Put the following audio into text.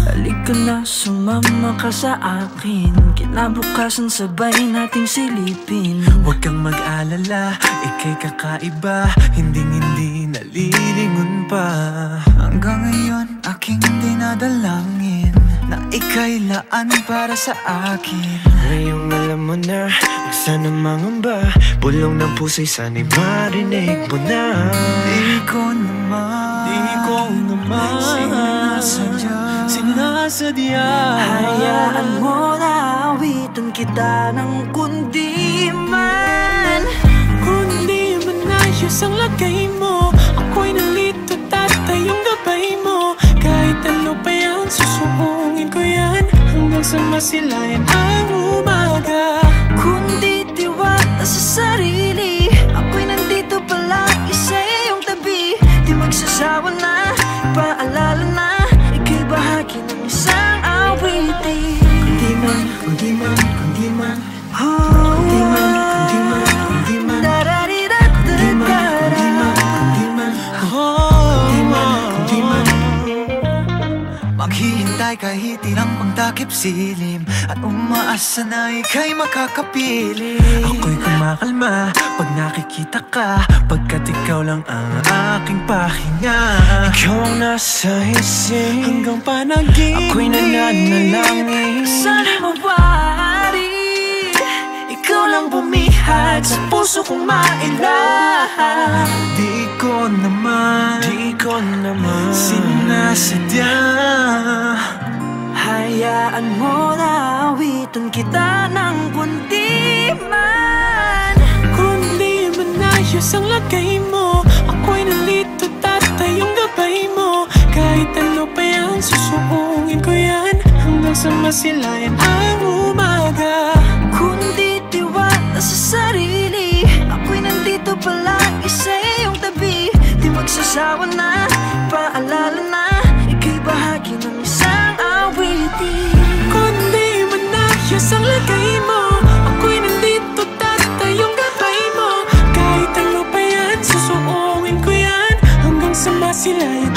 Halika na, sumama ka sa akin. Kinabukasan sabay nating silipin. Huwag kang mag-alala, ika'y kakaiba. Hindi nalilingon pa. Hanggang ngayon aking dinadalangin na ika'y laan para sa akin. Ngayong alam mo na, huwag sana mangamba. Bulong ng puso'y sana'y marinig mo na. Di ko naman sinasadya. Hayaan mo na awitan kita ng kundi man. Kundi man ayos ang lagay mo. Ako'y nalito, tatayong gabay mo. Kahit ano pa yan, susuungin ko yan hanggang sa masilayan ang umaga. Kundi tiwala sa sarili, ako'y nandito palagi sa iyong tabi. Di magsasawa na, paalala na, ika'y bahagi ng isang awitin. Kundi man maghihintay kahit ilang pangtakip silim at umaasa na ika'y makakapiling. Ako'y kumakalma pag nakikita ka, pagkat ikaw lang ang aking pahinga. Ikaw ang nasa isip hanggang panaginip. Ako'y nananalangin sana'y mawari, ikaw lang bumihag sa puso kong mailahan. Di ko naman sinasadya. Hayaan mo na awitan kita ng kundi man. Kundi man ayos ang lagay mo. Ako'y nalito, tatayong gabay mo. Kahit ano pa yan, susuungin ko yan hanggang sa masilayan ang umaga. Kundi tiwala sa sarili, ako'y nandito palagi sa iyong tabi. Di magsasawa na, paalala na, ika'y bahagi ng isang awitin. Kundi man ayos ang lagay mo. Ako'y nandito, tatayong gabay mo. Kahit ano pa yan, susuungin ko yan hanggang sa masilayan